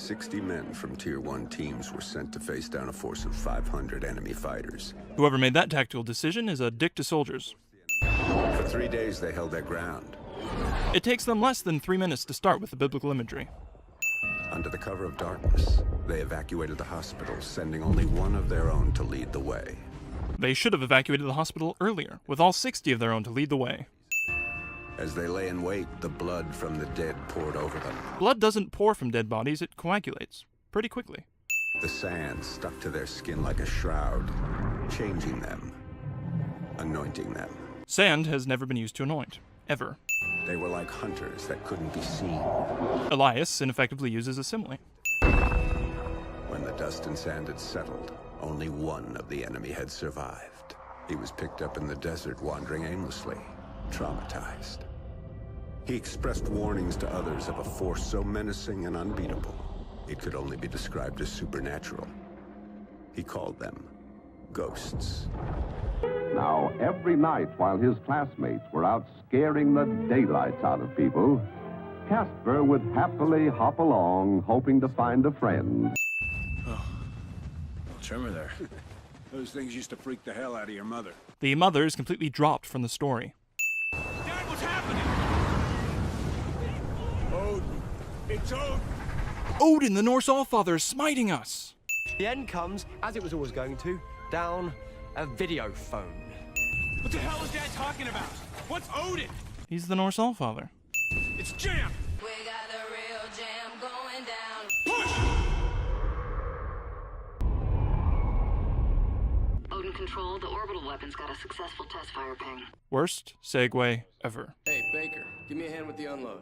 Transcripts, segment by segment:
60 men from Tier 1 teams were sent to face down a force of 500 enemy fighters. Whoever made that tactical decision is a dick to soldiers. For 3 days, they held their ground. It takes them less than 3 minutes to start with the biblical imagery. Under the cover of darkness, they evacuated the hospital, sending only one of their own to lead the way. They should have evacuated the hospital earlier, with all 60 of their own to lead the way. As they lay in wait, the blood from the dead poured over them. Blood doesn't pour from dead bodies, it coagulates. Pretty quickly. The sand stuck to their skin like a shroud, changing them, anointing them. Sand has never been used to anoint. Ever. They were like hunters that couldn't be seen. Elias ineffectively uses a simile. When the dust and sand had settled, only one of the enemy had survived. He was picked up in the desert, wandering aimlessly, traumatized. He expressed warnings to others of a force so menacing and unbeatable, it could only be described as supernatural. He called them ghosts. Now, every night while his classmates were out scaring the daylights out of people, Casper would happily hop along, hoping to find a friend. Oh, trimmer there. Those things used to freak the hell out of your mother. The mother is completely dropped from the story. Dad, what's happening? Odin. It's Odin. Odin, the Norse Allfather, is smiting us! The end comes, as it was always going to, down a video phone. What the hell is Dad talking about? What's Odin? He's the Norse Allfather. It's Jam. We got the real jam going down. Push! Odin Control, the orbital weapons got a successful test fire ping. Worst segue ever. Hey, Baker, give me a hand with the unload.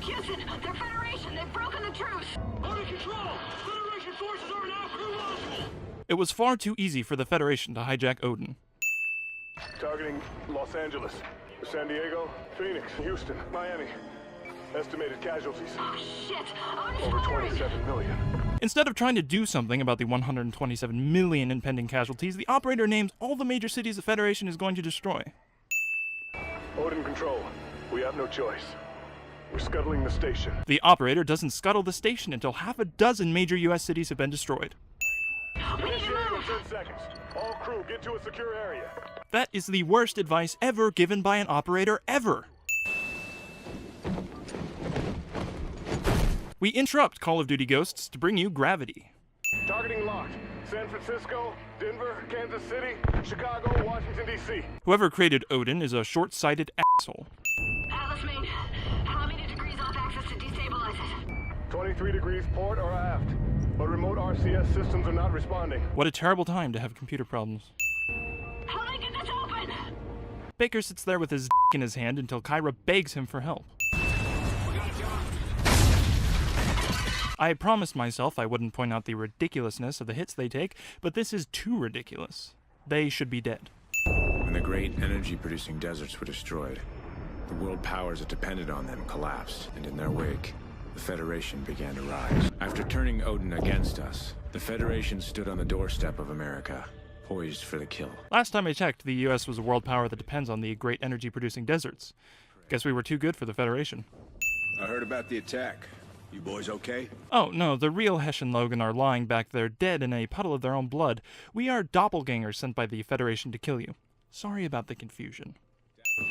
Houston, they're Federation. They've broken the truce. Odin Control! Federation forces are now crucial! It was far too easy for the Federation to hijack Odin. Targeting Los Angeles, San Diego, Phoenix, Houston, Miami. Estimated casualties, Oh, shit. I'm over sorry. 27 million. Instead of trying to do something about the 127 million impending casualties, the operator names all the major cities the Federation is going to destroy. Odin Control, we have no choice. We're scuttling the station. The operator doesn't scuttle the station until half a dozen major US cities have been destroyed. We need to Initiating in move. 10 seconds. All crew, get to a secure area. That is the worst advice ever given by an operator ever. We interrupt Call of Duty Ghosts to bring you Gravity. Targeting locked. San Francisco, Denver, Kansas City, Chicago, Washington, D.C. Whoever created Odin is a short-sighted asshole. Atlas main. How many degrees off axis to destabilize it? 23 degrees port or aft. But remote RCS systems are not responding. What a terrible time to have computer problems. How do I get this open? Baker sits there with his in his hand until Kyra begs him for help. I promised myself I wouldn't point out the ridiculousness of the hits they take, but this is too ridiculous. They should be dead. When the great energy-producing deserts were destroyed, the world powers that depended on them collapsed, and in their wake, the Federation began to rise. After turning Odin against us, the Federation stood on the doorstep of America, poised for the kill. Last time I checked, the US was a world power that depends on the great energy-producing deserts. Guess we were too good for the Federation. I heard about the attack. You boys okay? Oh, no, the real Hesh and Logan are lying back there dead in a puddle of their own blood. We are doppelgangers sent by the Federation to kill you. Sorry about the confusion.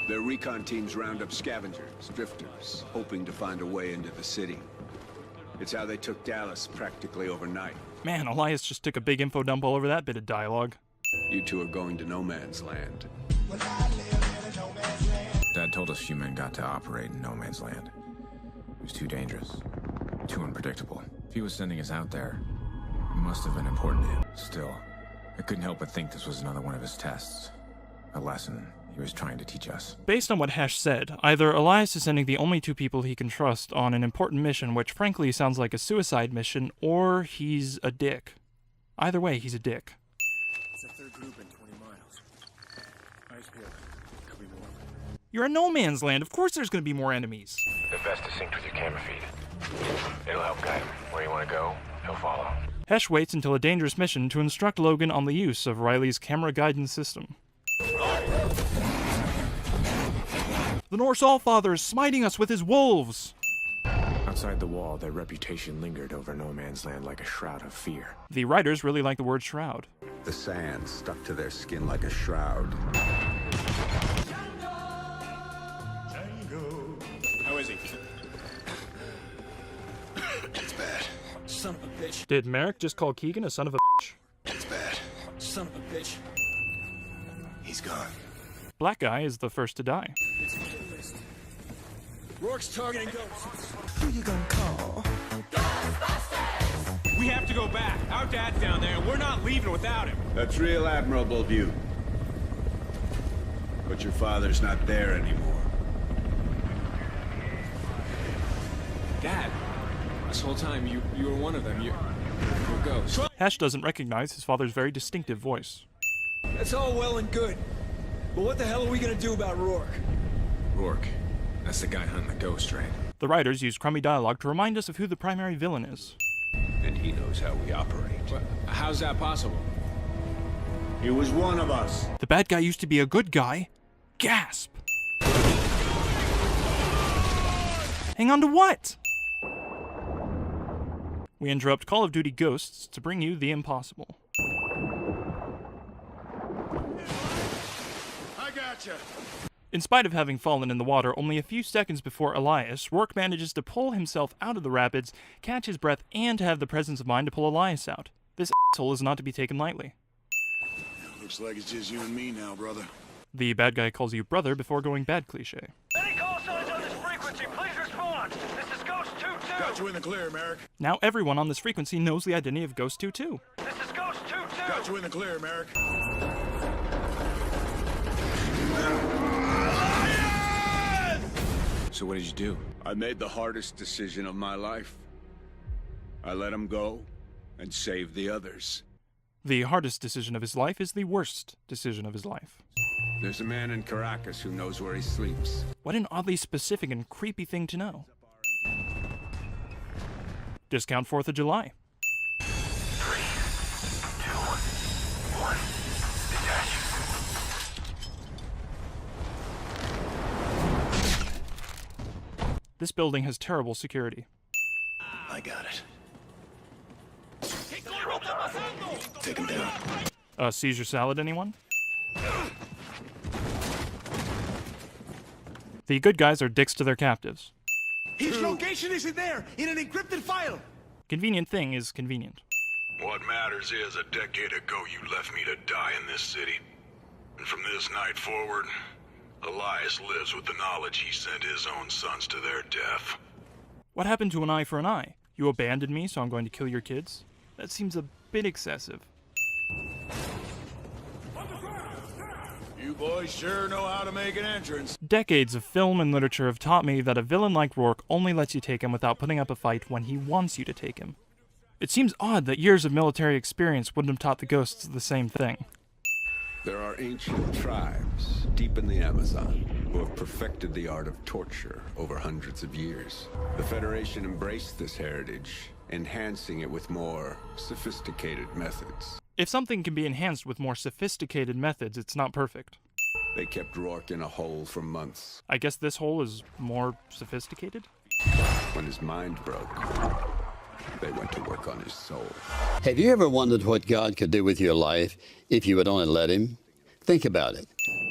Their recon teams round up scavengers, drifters, hoping to find a way into the city. It's how they took Dallas practically overnight. Man, Elias just took a big info dump all over that bit of dialogue. You two are going to no man's land. Dad told us few men got to operate in no man's land. It was too dangerous, too unpredictable. If he was sending us out there, it must have been important to him. Still, I couldn't help but think this was another one of his tests. A lesson he was trying to teach us. Based on what Hesh said, either Elias is sending the only two people he can trust on an important mission, which frankly sounds like a suicide mission, or he's a dick. Either way, he's a dick. It's a third group in 20 miles. Ice here. Could be more. You're in no man's land. Of course there's going to be more enemies. They're best to sync with your camera feed. It'll help guide him. Where you want to go, he'll follow. Hesh waits until a dangerous mission to instruct Logan on the use of Riley's camera guidance system. The Norse Allfather is smiting us with his wolves! Outside the wall, their reputation lingered over no man's land like a shroud of fear. The writers really like the word shroud. The sand stuck to their skin like a shroud. How is he? It's bad. Son of a bitch. Did Merrick just call Keegan a son of a bitch? It's bad. Son of a bitch. He's gone. Black Guy is the first to die. It's a kill list. Rourke's targeting ghosts. Who you gonna call? We have to go back. Our dad's down there, and we're not leaving without him. That's real admirable of you. But your father's not there anymore. Dad, this whole time you were one of them. You're a ghost. Hesh doesn't recognize his father's very distinctive voice. That's all well and good. But what the hell are we gonna do about Rourke? Rourke. That's the guy hunting the ghost, right? The writers use crummy dialogue to remind us of who the primary villain is. And he knows how we operate. Well, how's that possible? He was one of us. The bad guy used to be a good guy. Gasp! Hang on to what? We interrupt Call of Duty Ghosts to bring you the impossible. I gotcha. In spite of having fallen in the water only a few seconds before Elias, Rourke manages to pull himself out of the rapids, catch his breath, and to have the presence of mind to pull Elias out. This asshole is not to be taken lightly. Looks like it's just you and me now, brother. The bad guy calls you brother before going bad cliche. Any call signs on this frequency, please respond. This is Ghost 2-2. Got you in the clear, Merrick. Now everyone on this frequency knows the identity of Ghost 2-2. This is Ghost 2-2. Got you in the clear, Merrick. So what did you do? I made the hardest decision of my life. I let him go and saved the others. The hardest decision of his life is the worst decision of his life. There's a man in Caracas who knows where he sleeps. What an oddly specific and creepy thing to know. Discount 4th of July. 3, 2, 1, detach. This building has terrible security. I got it. Take him down. Seizure salad, anyone? The good guys are dicks to their captives. His location isn't there in an encrypted file. Convenient thing is convenient. What matters is a decade ago you left me to die in this city. And from this night forward, Elias lives with the knowledge he sent his own sons to their death. What happened to an eye for an eye? You abandoned me, so I'm going to kill your kids? That seems a bit excessive. You boys sure know how to make an entrance. Decades of film and literature have taught me that a villain like Rourke only lets you take him without putting up a fight when he wants you to take him. It seems odd that years of military experience wouldn't have taught the ghosts the same thing. There are ancient tribes deep in the Amazon who have perfected the art of torture over hundreds of years. The Federation embraced this heritage, enhancing it with more sophisticated methods. If something can be enhanced with more sophisticated methods, it's not perfect. They kept Rourke in a hole for months. I guess this hole is more sophisticated? When his mind broke, they went to work on his soul. Have you ever wondered what God could do with your life if you would only let him? Think about it.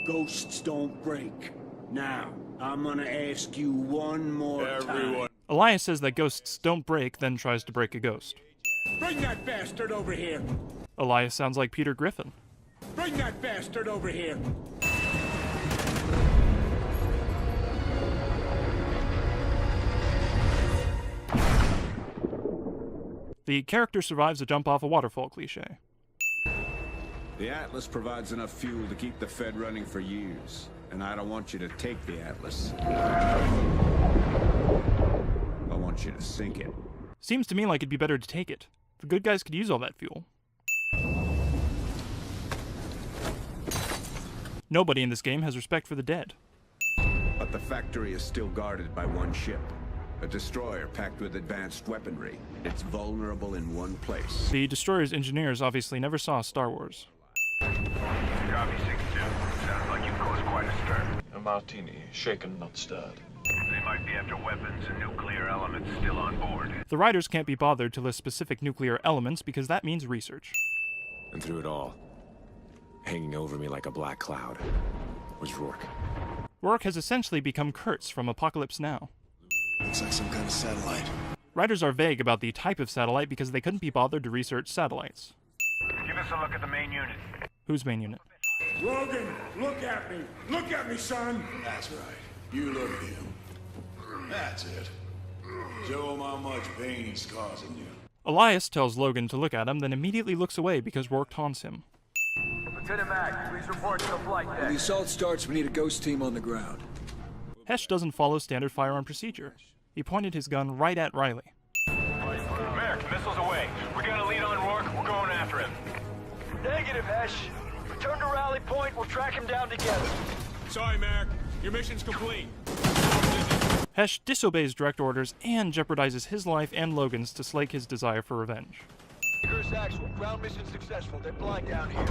Ghosts don't break. Now, I'm gonna ask you one more time. Elias says that ghosts don't break, then tries to break a ghost. Bring that bastard over here! Elias sounds like Peter Griffin. Bring that bastard over here! The character survives a jump off a waterfall cliche. The Atlas provides enough fuel to keep the Fed running for years. And I don't want you to take the Atlas. I want you to sink it. Seems to me like it'd be better to take it. The good guys could use all that fuel. Nobody in this game has respect for the dead. But the factory is still guarded by one ship. A destroyer packed with advanced weaponry. It's vulnerable in one place. The destroyer's engineers obviously never saw Star Wars. Copy 6-2. Sounds like you've caused quite a stir. A martini, shaken, not stirred. They might be after weapons and nuclear elements still on board. The writers can't be bothered to list specific nuclear elements because that means research. And through it all, hanging over me like a black cloud, was Rourke. Rourke has essentially become Kurtz from Apocalypse Now. Looks like some kind of satellite. Writers are vague about the type of satellite because they couldn't be bothered to research satellites. Give us a look at the main unit. Whose main unit? Logan, look at me! Look at me, son! That's right. You look at him. That's it. Show him how much pain he's causing you. Elias tells Logan to look at him, then immediately looks away because Rourke taunts him. Lieutenant Mack, please report to the flight deck. When the assault starts, we need a ghost team on the ground. Hesh doesn't follow standard firearm procedure. He pointed his gun right at Riley. Merrick, missiles away. We got a lead on Rourke. We're going after him. Negative, Hesh. Return to rally point. We'll track him down together. Sorry, Merrick. Your mission's complete. Hesh disobeys direct orders and jeopardizes his life and Logan's to slake his desire for revenge. Icarus actual. Ground mission successful. They're flying down here.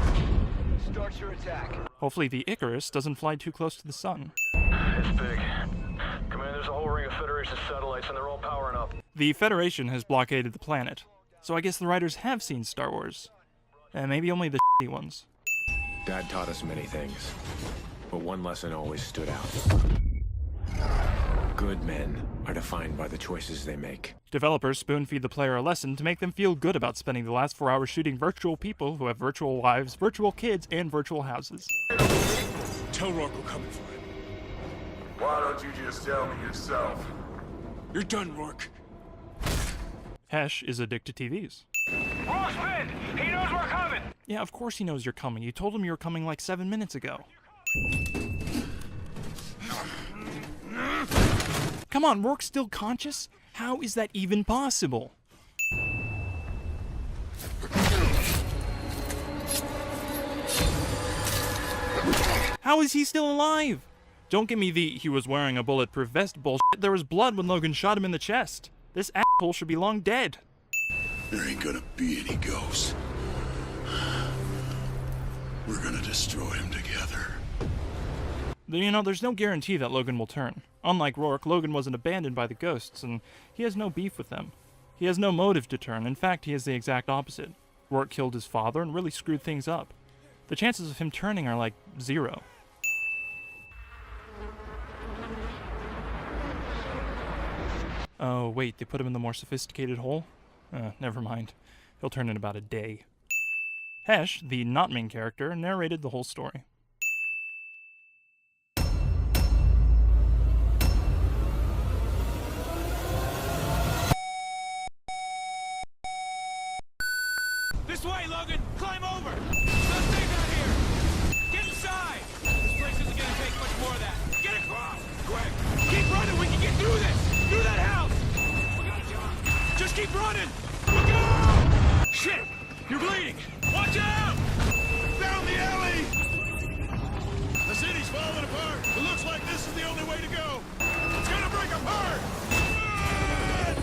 Start your attack. Hopefully the Icarus doesn't fly too close to the sun. It's big. Command, there's a whole ring of Federation satellites and they're all powering up. The Federation has blockaded the planet, so I guess the writers have seen Star Wars. And maybe only the shitty ones. Dad taught us many things, but one lesson always stood out. Good men are defined by the choices they make. Developers spoon-feed the player a lesson to make them feel good about spending the last 4 hours shooting virtual people who have virtual wives, virtual kids, and virtual houses. Tell Rourke we're coming for him. Why don't you just tell me yourself? You're done, Rourke. Hesh is addicted to TVs. Rourke's pinned! He knows we're coming! Yeah, of course he knows you're coming. You told him you were coming like 7 minutes ago. Come on, Rourke's still conscious? How is that even possible? How is he still alive? Don't give me the he was wearing a bulletproof vest bullshit. There was blood when Logan shot him in the chest. This asshole should be long dead. There ain't gonna be any ghosts. We're gonna destroy him together. You know, there's no guarantee that Logan will turn. Unlike Rourke, Logan wasn't abandoned by the ghosts, and he has no beef with them. He has no motive to turn. In fact, he is the exact opposite. Rourke killed his father and really screwed things up. The chances of him turning are like 0. Oh, wait, they put him in the more sophisticated hole? Never mind. He'll turn in about a day. Hesh, the not main character, narrated the whole story. This way, Logan! Climb over! Something's out here! Get inside! This place isn't gonna take much more of that. Get across! Quick! Keep running! We can get through this! Through that house! Just keep running! Look out! Shit! You're bleeding! Watch out! Down the alley! The city's falling apart. It looks like this is the only way to go. It's gonna break apart! Run!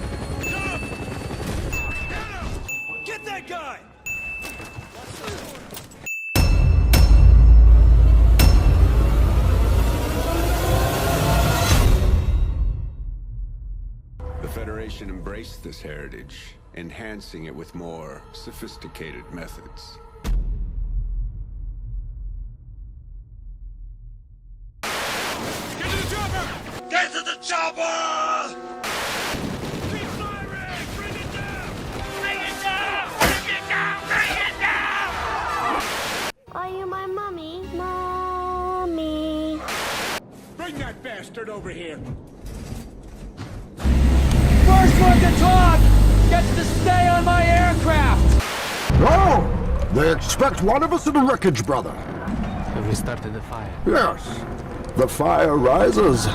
Jump! Get him! Get that guy! The Federation embraced this heritage, enhancing it with more sophisticated methods. Get to the chopper! Get to the chopper! Keep firing! Bring it down! Bring it down! Bring it down! Bring it down! Are you my mommy? Mommy. Bring that bastard over here. First one to talk gets to stay on my aircraft! Oh! They expect one of us in the wreckage, brother. Have we started the fire? Yes. The fire rises.